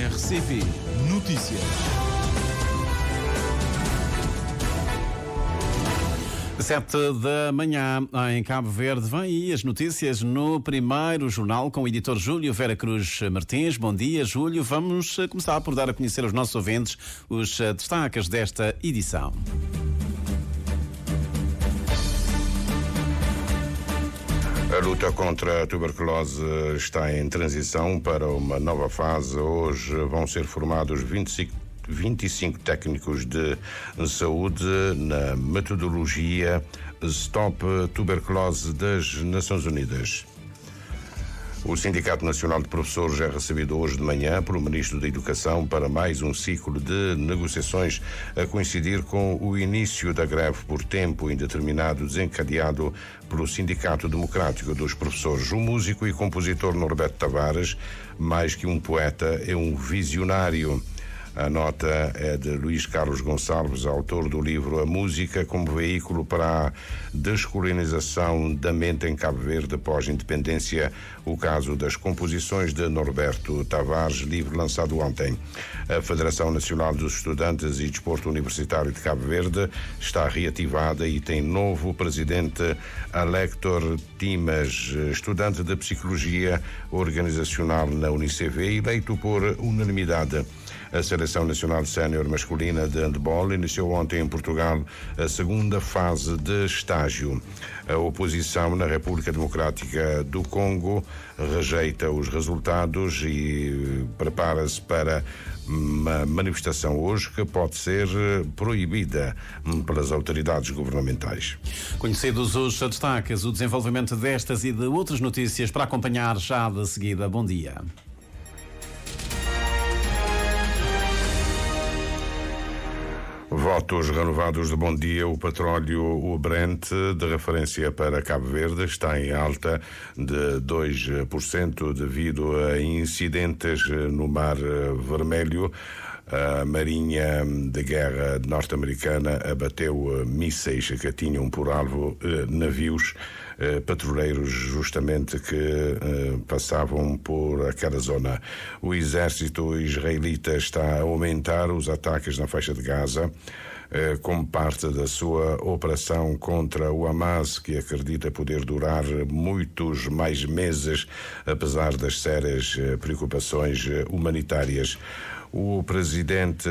RCP Notícias. 7 da manhã em Cabo Verde. Vem aí as notícias no primeiro jornal com o editor Júlio Vera Cruz Martins. Bom dia, Júlio. Vamos começar por dar a conhecer aos nossos ouvintes os destaques desta edição. A luta contra a tuberculose está em transição para uma nova fase. Hoje vão ser formados 25 técnicos de saúde na metodologia Stop Tuberculose das Nações Unidas. O Sindicato Nacional de Professores é recebido hoje de manhã pelo Ministro da Educação para mais um ciclo de negociações a coincidir com o início da greve por tempo indeterminado desencadeado pelo Sindicato Democrático dos Professores. O músico e compositor Norberto Tavares, mais que um poeta, é um visionário. A nota é de Luís Carlos Gonçalves, autor do livro A Música como Veículo para a Descolonização da Mente em Cabo Verde pós-independência, o caso das composições de Norberto Tavares, livro lançado ontem. A Federação Nacional dos Estudantes e Desporto Universitário de Cabo Verde está reativada e tem novo presidente, Alector Timas, estudante de Psicologia Organizacional na UNICEF, eleito por unanimidade. A Seleção Nacional Sénior Masculina de Handball iniciou ontem em Portugal a segunda fase de estágio. A oposição na República Democrática do Congo rejeita os resultados e prepara-se para uma manifestação hoje que pode ser proibida pelas autoridades governamentais. Conhecidos os destaques, o desenvolvimento destas e de outras notícias para acompanhar já de seguida. Bom dia. Votos renovados de bom dia. O petróleo, o Brent, de referência para Cabo Verde, está em alta de 2% devido a incidentes no Mar Vermelho. A Marinha de Guerra norte-americana abateu mísseis que tinham por alvo navios petroleiros justamente que passavam por aquela zona. O exército israelita está a aumentar os ataques na faixa de Gaza como parte da sua operação contra o Hamas, que acredita poder durar muitos mais meses, apesar das sérias preocupações humanitárias. O presidente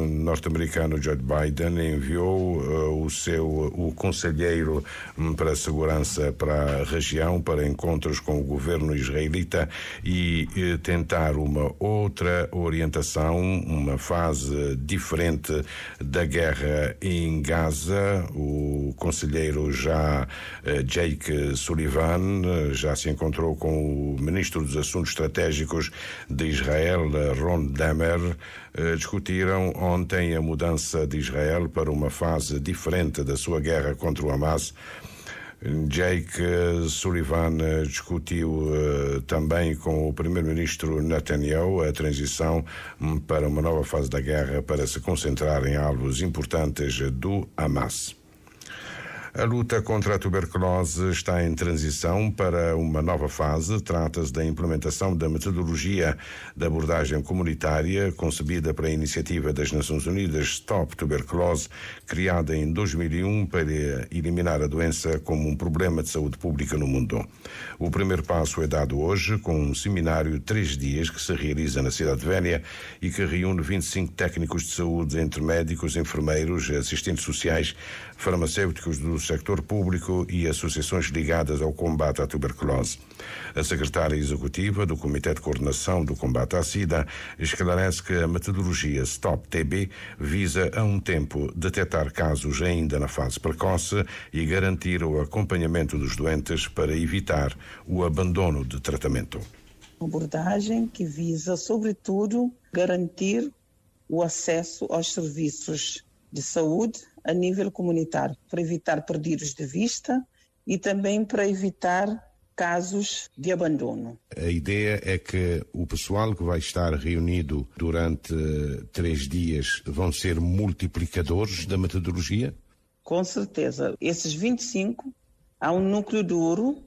norte-americano Joe Biden enviou o conselheiro para a segurança para a região para encontros com o governo israelita e tentar uma outra orientação, uma fase diferente da guerra em Gaza. O conselheiro Jake Sullivan já se encontrou com o ministro dos Assuntos Estratégicos de Israel, Ron Dermer. Discutiram ontem a mudança de Israel para uma fase diferente da sua guerra contra o Hamas. Jake Sullivan discutiu também com o primeiro-ministro Netanyahu a transição para uma nova fase da guerra para se concentrar em alvos importantes do Hamas. A luta contra a tuberculose está em transição para uma nova fase. Trata-se da implementação da metodologia de abordagem comunitária concebida para a iniciativa das Nações Unidas Stop Tuberculose, criada em 2001 para eliminar a doença como um problema de saúde pública no mundo. O primeiro passo é dado hoje com um seminário de 3 dias que se realiza na Cidade Velha e que reúne 25 técnicos de saúde, entre médicos, enfermeiros, assistentes sociais, farmacêuticos do sector público e associações ligadas ao combate à tuberculose. A secretária executiva do Comitê de Coordenação do Combate à SIDA esclarece que a metodologia Stop TB visa a um tempo detectar casos ainda na fase precoce e garantir o acompanhamento dos doentes para evitar o abandono de tratamento. Uma abordagem que visa, sobretudo, garantir o acesso aos serviços de saúde a nível comunitário, para evitar perdidos de vista e também para evitar casos de abandono. A ideia é que o pessoal que vai estar reunido durante 3 dias vão ser multiplicadores da metodologia? Com certeza. Esses 25, há um núcleo duro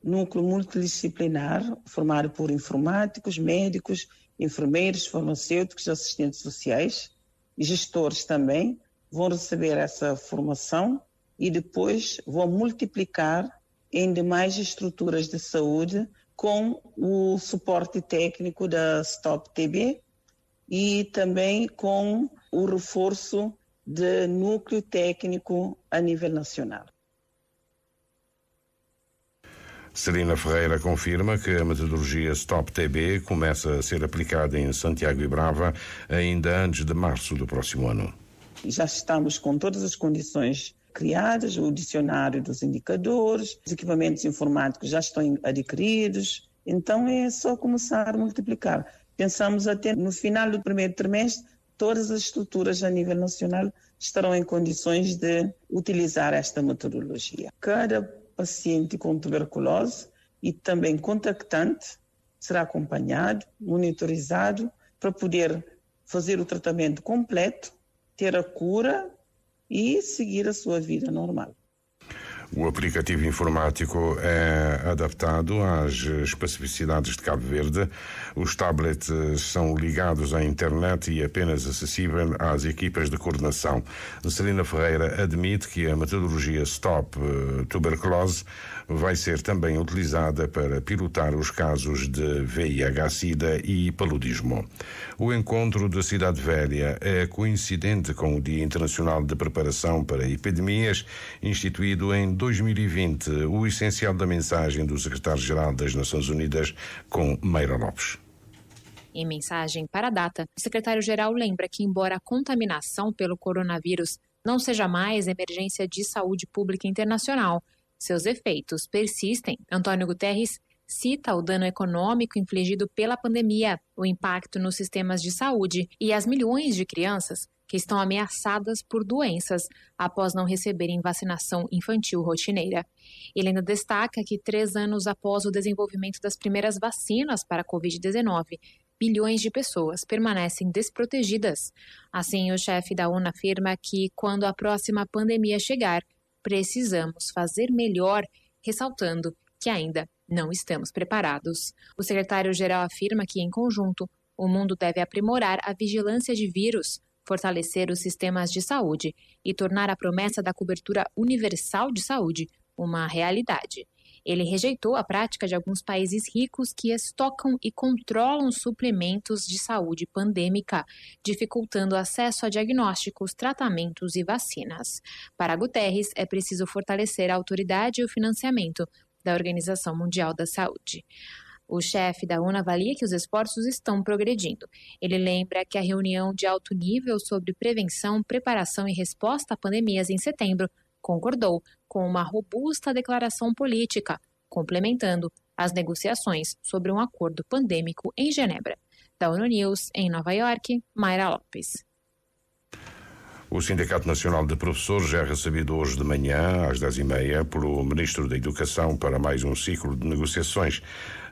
núcleo multidisciplinar formado por informáticos, médicos, enfermeiros, farmacêuticos, assistentes sociais e gestores também vão receber essa formação e depois vão multiplicar em demais estruturas de saúde com o suporte técnico da Stop TB e também com o reforço de núcleo técnico a nível nacional. Celina Ferreira confirma que a metodologia Stop TB começa a ser aplicada em Santiago e Brava ainda antes de março do próximo ano. Já estamos com todas as condições criadas, o dicionário dos indicadores, os equipamentos informáticos já estão adquiridos, então é só começar a multiplicar. Pensamos até no final do primeiro trimestre, todas as estruturas a nível nacional estarão em condições de utilizar esta metodologia. Cada paciente com tuberculose e também contactante será acompanhado, monitorizado, para poder fazer o tratamento completo, ter a cura e seguir a sua vida normal. O aplicativo informático é adaptado às especificidades de Cabo Verde. Os tablets são ligados à internet e apenas acessível às equipas de coordenação. Celina Ferreira admite que a metodologia Stop Tuberculose vai ser também utilizada para pilotar os casos de VIH-Sida e paludismo. O encontro da Cidade Velha é coincidente com o Dia Internacional de Preparação para Epidemias, instituído em 2020, o essencial da mensagem do secretário-geral das Nações Unidas, com Meira Lopes. Em mensagem para a data, o secretário-geral lembra que, embora a contaminação pelo coronavírus não seja mais emergência de saúde pública internacional, seus efeitos persistem. Antônio Guterres cita o dano econômico infligido pela pandemia, o impacto nos sistemas de saúde e as milhões de crianças que estão ameaçadas por doenças após não receberem vacinação infantil rotineira. Ele ainda destaca que 3 anos após o desenvolvimento das primeiras vacinas para a Covid-19, bilhões de pessoas permanecem desprotegidas. Assim, o chefe da ONU afirma que, quando a próxima pandemia chegar, precisamos fazer melhor, ressaltando que ainda não estamos preparados. O secretário-geral afirma que, em conjunto, o mundo deve aprimorar a vigilância de vírus, fortalecer os sistemas de saúde e tornar a promessa da cobertura universal de saúde uma realidade. Ele rejeitou a prática de alguns países ricos que estocam e controlam suplementos de saúde pandêmica, dificultando o acesso a diagnósticos, tratamentos e vacinas. Para Guterres, é preciso fortalecer a autoridade e o financiamento da Organização Mundial da Saúde. O chefe da ONU avalia que os esforços estão progredindo. Ele lembra que a reunião de alto nível sobre prevenção, preparação e resposta a pandemias em setembro concordou com uma robusta declaração política, complementando as negociações sobre um acordo pandêmico em Genebra. Da ONU News, em Nova York, Mayra Lopes. O Sindicato Nacional de Professores é recebido hoje de manhã, às 10h30, pelo Ministro da Educação para mais um ciclo de negociações.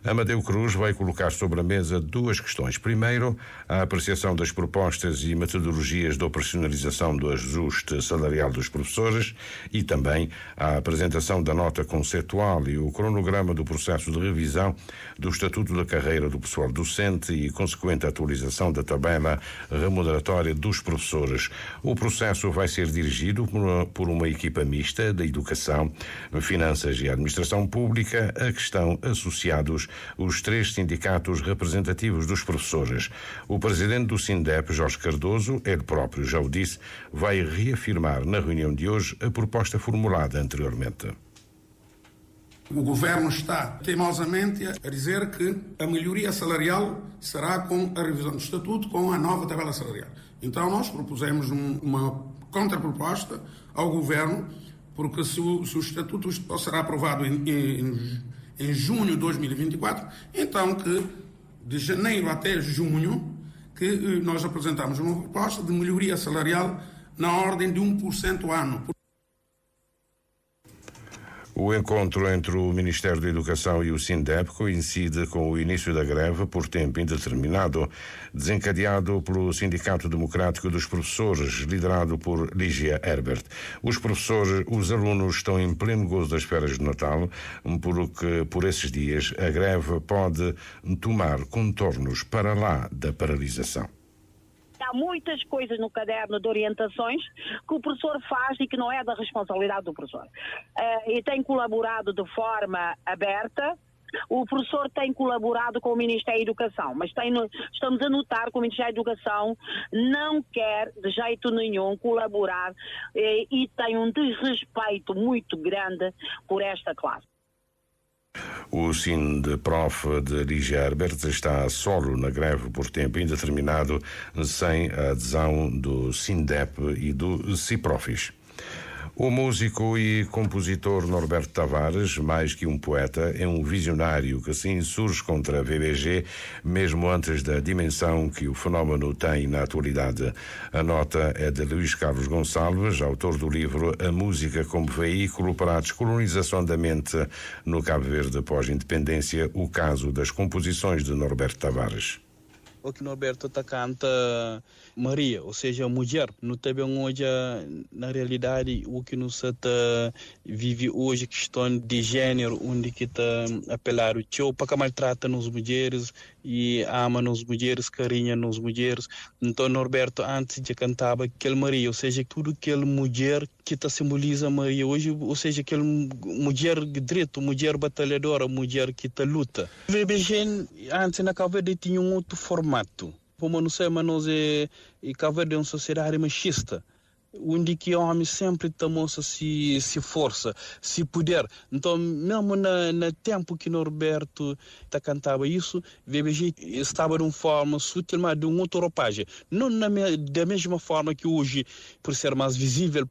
Amadeu Cruz vai colocar sobre a mesa 2 questões. Primeiro, a apreciação das propostas e metodologias de operacionalização do ajuste salarial dos professores e também a apresentação da nota conceitual e o cronograma do processo de revisão do Estatuto da Carreira do Pessoal Docente e consequente atualização da tabela remuneratória dos professores. O processo vai ser dirigido por uma equipa mista da Educação, Finanças e Administração Pública, a que estão associados os 3 sindicatos representativos dos professores. O presidente do SINDEP, Jorge Cardoso, ele próprio já o disse, vai reafirmar na reunião de hoje a proposta formulada anteriormente. O governo está teimosamente a dizer que a melhoria salarial será com a revisão do estatuto, com a nova tabela salarial. Então nós propusemos uma contraproposta ao governo, porque se o estatuto será aprovado em junho de 2024, então que de janeiro até junho que nós apresentamos uma proposta de melhoria salarial na ordem de 1% ano. O encontro entre o Ministério da Educação e o SINDEP coincide com o início da greve por tempo indeterminado, desencadeado pelo Sindicato Democrático dos Professores, liderado por Lígia Herbert. Os alunos estão em pleno gozo das férias de Natal, porque por esses dias a greve pode tomar contornos para lá da paralisação. Há muitas coisas no caderno de orientações que o professor faz e que não é da responsabilidade do professor. E tem colaborado de forma aberta. O professor tem colaborado com o Ministério da Educação, mas estamos a notar que o Ministério da Educação não quer de jeito nenhum colaborar e tem um desrespeito muito grande por esta classe. O SINDEPROF de Lígia Herbert está solo na greve por tempo indeterminado, sem a adesão do SINDEP e do CIPROFIS. O músico e compositor Norberto Tavares, mais que um poeta, é um visionário que se insurge contra a VBG, mesmo antes da dimensão que o fenómeno tem na atualidade. A nota é de Luís Carlos Gonçalves, autor do livro A Música como Veículo para a Descolonização da Mente no Cabo Verde pós-independência, o caso das composições de Norberto Tavares. O que Norberto canta Maria, ou seja, mulher. Não tem bem hoje, na realidade, o que nos vive hoje, questão de gênero, onde que está apelar o tio, para que maltrata nas mulheres e ama nas mulheres, carinha nas mulheres. Então, Norberto, antes de cantava aquele Maria, ou seja, tudo aquele mulher que está simboliza Maria hoje, ou seja, aquele mulher direito, mulher batalhadora, mulher que está luta. O VBG, antes na Cabo Verde, tinha um outro formato. Como não sei, mas nós Cabo Verde é uma sociedade machista, onde que o homem sempre tomou-se se força, se poder. Então, mesmo no tempo que Norberto cantava isso, o VBG estava de uma forma sutil, mas de uma outra roupagem. Não da mesma forma que hoje, por ser mais visível.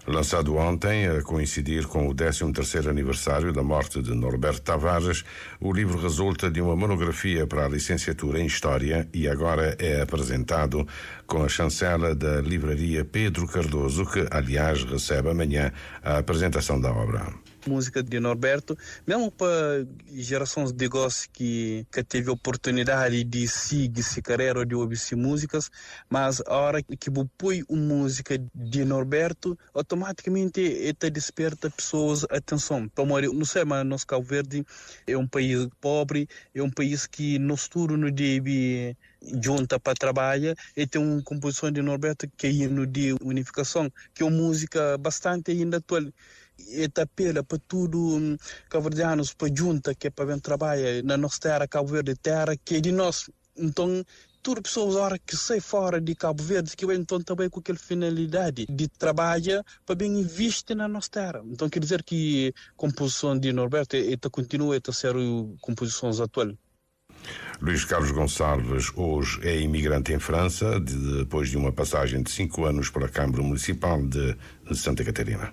Lançado ontem, a coincidir com o 13º aniversário da morte de Norberto Tavares, o livro resulta de uma monografia para a licenciatura em História e agora é apresentado com a chancela da livraria Pedro Cardoso, que, aliás, recebe amanhã a apresentação da obra. Música de Norberto, mesmo para gerações de negócio que teve a oportunidade de seguir essa carreira de ouvir músicas, mas a hora que põe uma música de Norberto, automaticamente ela desperta pessoas atenção. Não sei, mas nosso Cabo Verde é um país pobre, é um país que nós tudo não deve junta para trabalhar, e tem uma composição de Norberto que é hino de unificação, que é uma música bastante ainda atual. E apela para tudo cabo-verdianos, para junta, que é para vir trabalhar na nossa terra, Cabo Verde, terra que é de nós. Então, tudo pessoas hora que sai fora de Cabo Verde, que vem então também com aquela finalidade de trabalhar para bem investir na nossa terra. Então, quer dizer que a composição de Norberto continua a ser composições atuais. Luís Carlos Gonçalves hoje é imigrante em França, depois de uma passagem de 5 anos pela Câmara Municipal de Santa Catarina.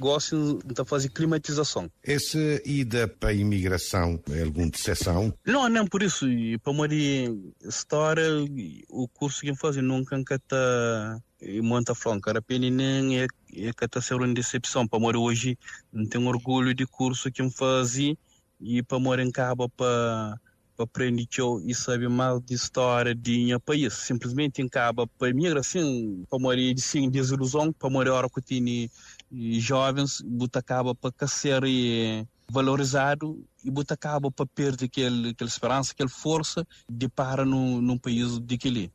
Gosto de fazer climatização. Essa ida para a imigração é alguma decepção? Não por isso. E para morir história, o curso que eu faço nunca está monta franca. A pena nem é que está sendo uma decepção. Para morir hoje, não tenho orgulho de curso que eu fazia e para morir em Cabo para aprender e saber mais de história de minha país. Simplesmente em Cabo para imigração, para morir sem desilusão, para morir a hora que tinha jovens, buta acaba para ser valorizado e buta acaba para perder aquela esperança, aquela força de parar num país daquele.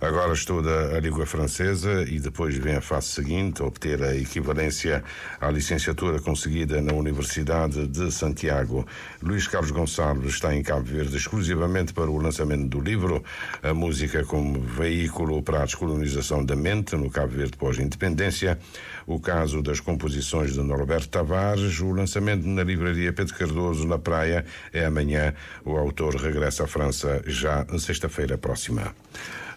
Agora estuda a língua francesa e depois vem a fase seguinte, obter a equivalência à licenciatura conseguida na Universidade de Santiago. Luís Carlos Gonçalves está em Cabo Verde exclusivamente para o lançamento do livro A Música como Veículo para a Descolonização da Mente no Cabo Verde pós-independência. O caso das composições de Norberto Tavares, o lançamento na livraria Pedro Cardoso na Praia é amanhã. O autor regressa à França já na sexta-feira próxima.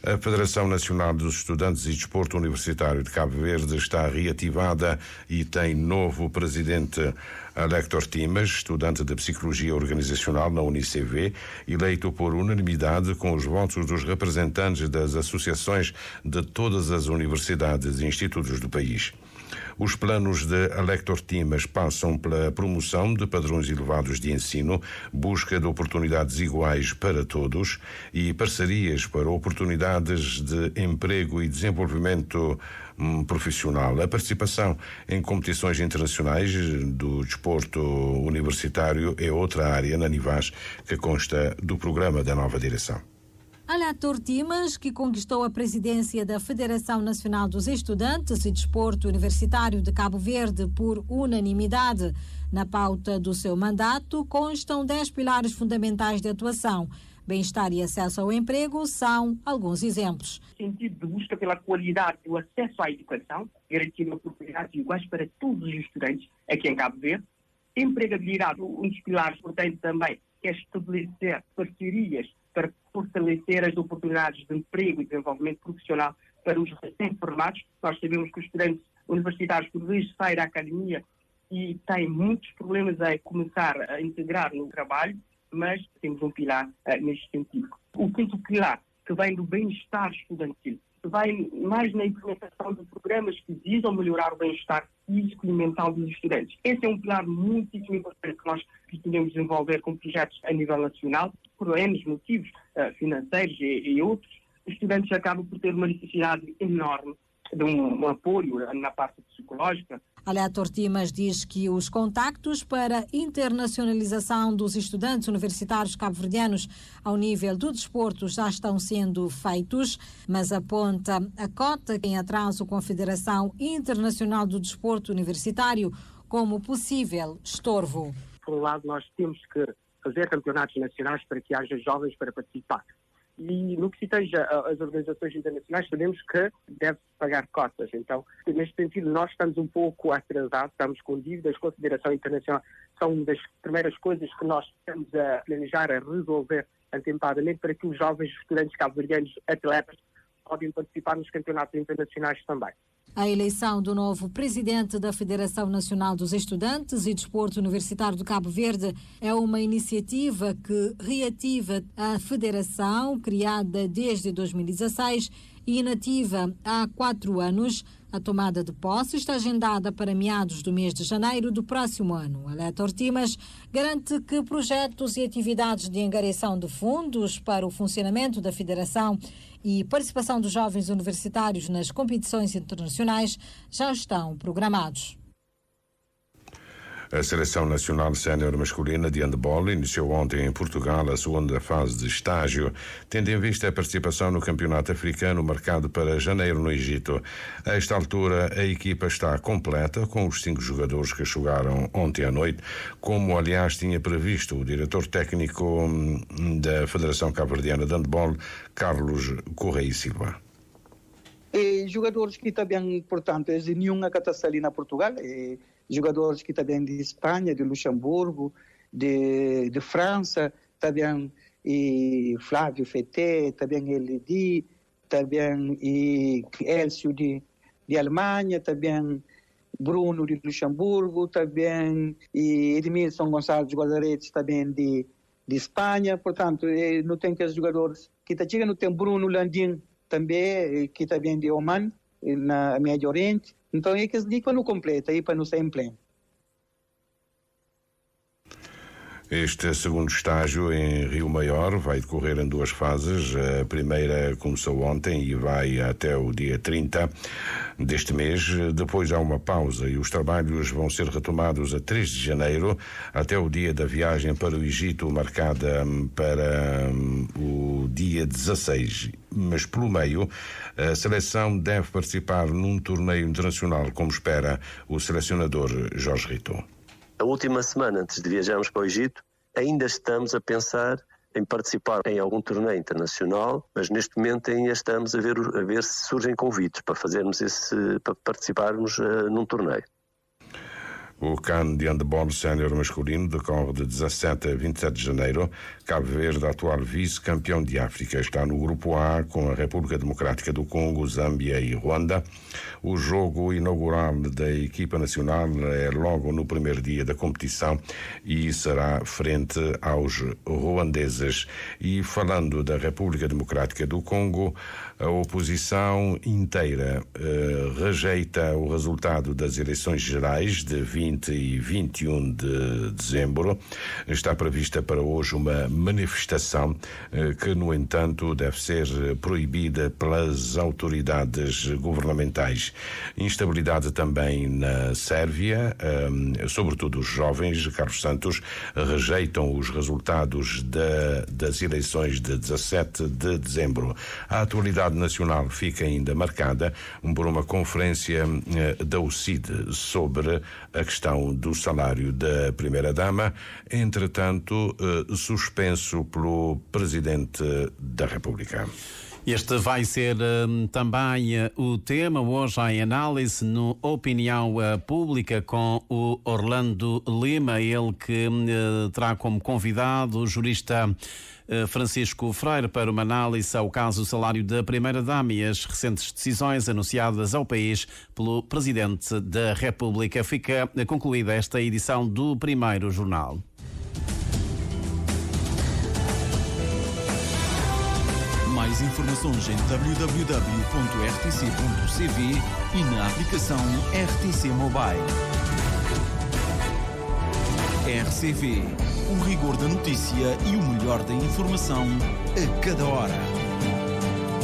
A Federação Nacional dos Estudantes e Desporto Universitário de Cabo Verde está reativada e tem novo presidente. Alector Timas, estudante de Psicologia Organizacional na UniCV, eleito por unanimidade com os votos dos representantes das associações de todas as universidades e institutos do país. Os planos de Alector Timas passam pela promoção de padrões elevados de ensino, busca de oportunidades iguais para todos e parcerias para oportunidades de emprego e desenvolvimento profissional. A participação em competições internacionais do desporto universitário é outra área na Nivas que consta do programa da nova direção. Alector Timas, que conquistou a presidência da Federação Nacional dos Estudantes e Desporto Universitário de Cabo Verde por unanimidade. Na pauta do seu mandato constam 10 pilares fundamentais de atuação. Bem-estar e acesso ao emprego são alguns exemplos. Sentido de busca pela qualidade do acesso à educação, garantindo oportunidades iguais para todos os estudantes aqui em Cabo Verde. Empregabilidade, um dos pilares importantes também, que é estabelecer parcerias para fortalecer as oportunidades de emprego e desenvolvimento profissional para os recém-formados. Nós sabemos que os estudantes universitários, por vezes, saem da academia e têm muitos problemas a começar a integrar no trabalho, mas temos um pilar neste sentido. O quinto pilar, que vem do bem-estar estudantil, que vai mais na implementação de programas que visam melhorar o bem-estar físico e mental dos estudantes. Esse é um pilar muitíssimo importante que nós pretendemos desenvolver com projetos a nível nacional, por N motivos financeiros e outros. Os estudantes acabam por ter uma necessidade enorme de um apoio na parte psicológica. Alector Timas diz que os contactos para a internacionalização dos estudantes universitários cabo-verdianos ao nível do desporto já estão sendo feitos, mas aponta a cota em atraso com a Federação Internacional do Desporto Universitário como possível estorvo. Por um lado, nós temos que fazer campeonatos nacionais para que haja jovens para participar. E no que se tange às organizações internacionais, sabemos que deve-se pagar cotas. Então, neste sentido, nós estamos um pouco atrasados, estamos com dívidas com a Federação Internacional. São uma das primeiras coisas que nós estamos a planejar, a resolver atempadamente para que os jovens estudantes cabo-verdianos atletas podem participar nos campeonatos internacionais também. A eleição do novo presidente da Federação Nacional dos Estudantes e Desporto Universitário de Cabo Verde é uma iniciativa que reativa a federação, criada desde 2016 e inativa há 4 anos. A tomada de posse está agendada para meados do mês de janeiro do próximo ano. Alector Timas garante que projetos e atividades de angariação de fundos para o funcionamento da federação e participação dos jovens universitários nas competições internacionais já estão programados. A Seleção Nacional Sénior Masculina de Handebol iniciou ontem em Portugal a segunda fase de estágio, tendo em vista a participação no Campeonato Africano marcado para janeiro no Egito. A esta altura, a equipa está completa, com os 5 jogadores que chegaram ontem à noite, como aliás tinha previsto o diretor técnico da Federação Cabo-Verdiana de Handebol, Carlos Correia Silva. E jogadores que também, portanto, é de nenhuma categoria na Portugal, jogadores que também de Espanha, de Luxemburgo, de França, também e Flávio Feté, também Elidi, também e Elcio de Alemanha, também Bruno de Luxemburgo, também e Edmilson Gonçalves, jogadores também de Espanha. Portanto, não tem que jogadores que chegam, não tem Bruno Landim também, que também de Oman, na Médio Oriente. Então, é que se não completa, aí para não ser em pleno. Este segundo estágio em Rio Maior vai decorrer em 2 fases. A primeira começou ontem e vai até o dia 30 deste mês. Depois há uma pausa e os trabalhos vão ser retomados a 3 de janeiro, até o dia da viagem para o Egito, marcada para o dia 16. Mas, pelo meio, a seleção deve participar num torneio internacional, como espera o selecionador Jorge Rito. A última semana, antes de viajarmos para o Egito, ainda estamos a pensar em participar em algum torneio internacional, mas neste momento ainda estamos a ver se surgem convites para participarmos num torneio. O CAN de handebol sénior masculino decorre de 17 a 27 de janeiro. Cabo Verde, atual vice-campeão de África, está no grupo A com a República Democrática do Congo, Zâmbia e Ruanda. O jogo inaugural da equipa nacional é logo no primeiro dia da competição e será frente aos ruandeses. E falando da República Democrática do Congo, a oposição inteira rejeita o resultado das eleições gerais de 20 e 21 de dezembro. Está prevista para hoje uma manifestação que, no entanto, deve ser proibida pelas autoridades governamentais. Instabilidade também na Sérvia, sobretudo os jovens. Carlos Santos rejeitam os resultados das eleições de 17 de dezembro. A atualidade nacional fica ainda marcada por uma conferência da UCID sobre a questão do salário da Primeira-Dama, entretanto suspenso pelo Presidente da República. Este vai ser também o tema hoje em análise no Opinião Pública com o Orlando Lima, ele que terá como convidado o jurista Francisco Freire para uma análise ao caso do salário da Primeira-Dama e as recentes decisões anunciadas ao país pelo Presidente da República. Fica concluída esta edição do Primeiro Jornal. Mais informações em www.rtc.cv e na aplicação RTC Mobile. RCV, o rigor da notícia e o melhor da informação a cada hora.